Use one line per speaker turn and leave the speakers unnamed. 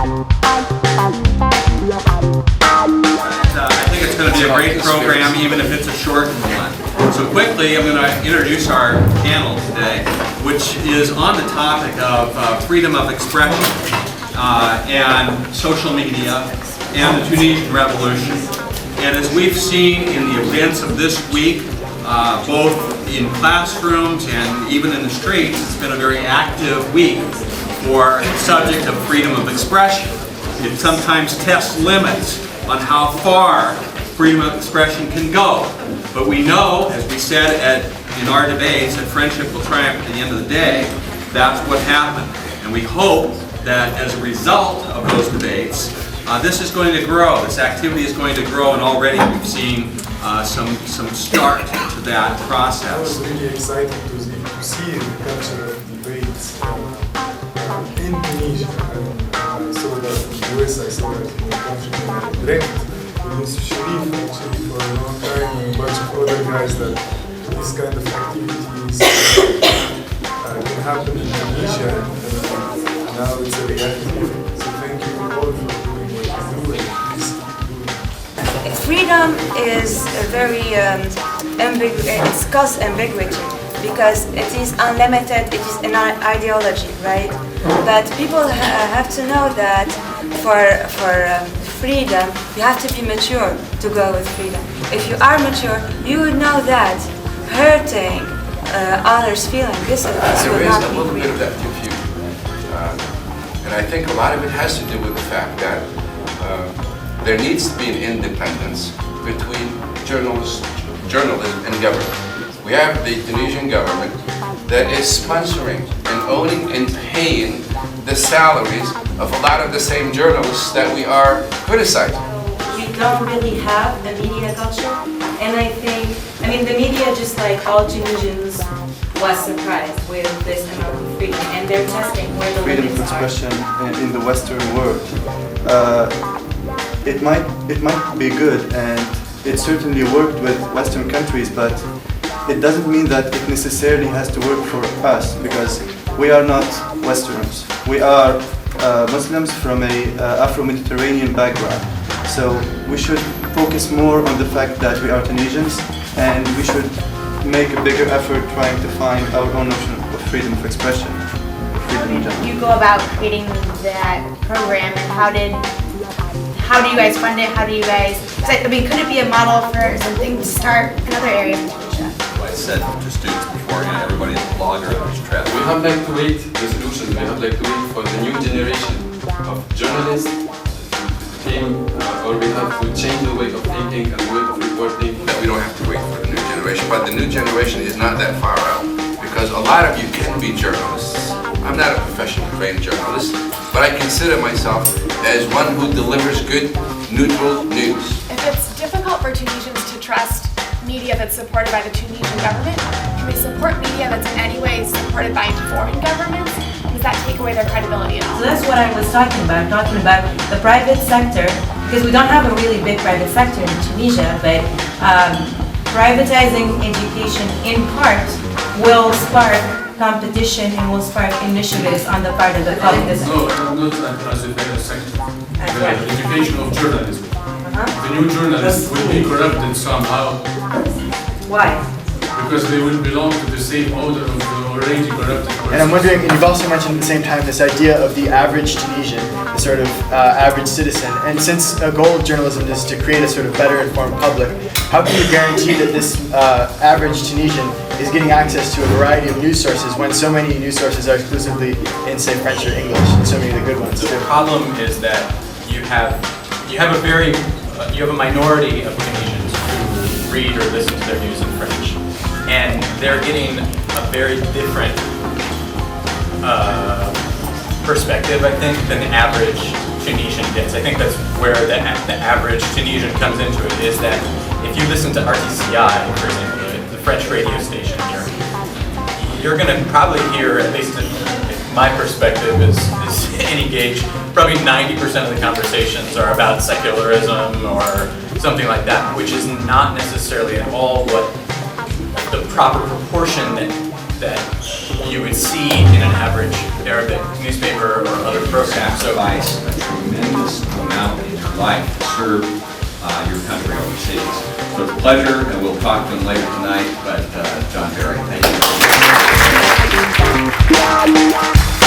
I think it's going to be a great program, even if it's a shortened one. So quickly, I'm going to introduce our panel today, which is on the topic of freedom of expression and social media and the Tunisian Revolution. And as we've seen in the events of this week, both in classrooms and even in the streets, it's been a very active week for the subject of freedom of expression. It sometimes tests limits on how far freedom of expression can go. But we know, as we said in our debates, that friendship will triumph at the end of the day. That's what happened. And we hope that as a result of those debates, this is going to grow. This activity is going to grow, and already we've seen some start to that process.
I was really excited to see the cultural debates in Tunisia. I saw that in the US, I saw that in the country direct with Mr. Sharif actually for a long time, and a bunch of other guys, that this kind of activities can happen in Tunisia, and now it's a reality. So thank you all for doing what you do, and please keep doing it.
Freedom is a very it's cause ambiguity, because it is unlimited, it is an ideology, right? But people have to know that for freedom, you have to be mature to go with freedom. If you are mature, you would know that hurting others' feelings, this will not be
There is a little
freedom.
bit of that confusion. And I think a lot of it has to do with the fact that there needs to be an independence between journalism and government. We have the Tunisian government that is sponsoring and owning and paying the salaries of a lot of the same journalists that we are criticizing.
We don't really have a media culture, and I mean the media, just like all Tunisians, was surprised with this amount of freedom, and they're testing where the
Freedom of
limits are.
expression in the Western world. It might be good, and it certainly worked with Western countries, but it doesn't mean that it necessarily has to work for us, because we are not Westerners. We are Muslims from a Afro-Mediterranean background. So we should focus more on the fact that we are Tunisians, and we should make a bigger effort trying to find our own notion of freedom of expression.
How did you go about creating that program, and how do you guys fund it? How do you guys, I mean, could it be a model for something to start in other areas in Tunisia?
I said to students beforehand, everybody is a blogger, there's Tredway.
We have like to wait the solution. We have like to wait for the new generation of journalists to came, or we have to change the way of thinking and the way of reporting.
That we don't have to wait for the new generation, but the new generation is not that far out, because a lot of you can be journalists. I'm not a professional trained journalist, but I consider myself as one who delivers good, neutral news.
If it's difficult for Tunisians to trust media that's supported by the Tunisian government, can we support media that's in any way supported by foreign governments? Does that take away their credibility at all?
So that's what I was talking about. I'm talking about the private sector, because we don't have a really big private sector in Tunisia, but privatizing education in part will spark competition and will spark initiatives on the part of the public.
No, not as a private sector. The education of journalism. The new journalists will be corrupted somehow.
Why?
Because they will belong to the same order of the already corrupted persons.
And I'm wondering, and you've also mentioned at the same time this idea of the average Tunisian, the sort of average citizen. And since a goal of journalism is to create a sort of better informed public, how can you guarantee that this average Tunisian is getting access to a variety of news sources when so many news sources are exclusively in, say, French or English, and so many of the good ones?
The problem is that you have a minority of Tunisians who read or listen to their news in French, and they're getting a very different perspective, I think, than the average Tunisian gets. I think that's where the average Tunisian comes into it, is that if you listen to RTCI, for example, the French radio station here, you're going to probably hear, at least in my perspective is any gauge, probably 90% of the conversations are about secularism or something like that, which is not necessarily at all what the proper proportion that you would see in an average Arabic newspaper or other program. So
tremendous amount in your life to serve your country overseas. So it's a pleasure, and we'll talk to him later tonight, but John Barry, thank you.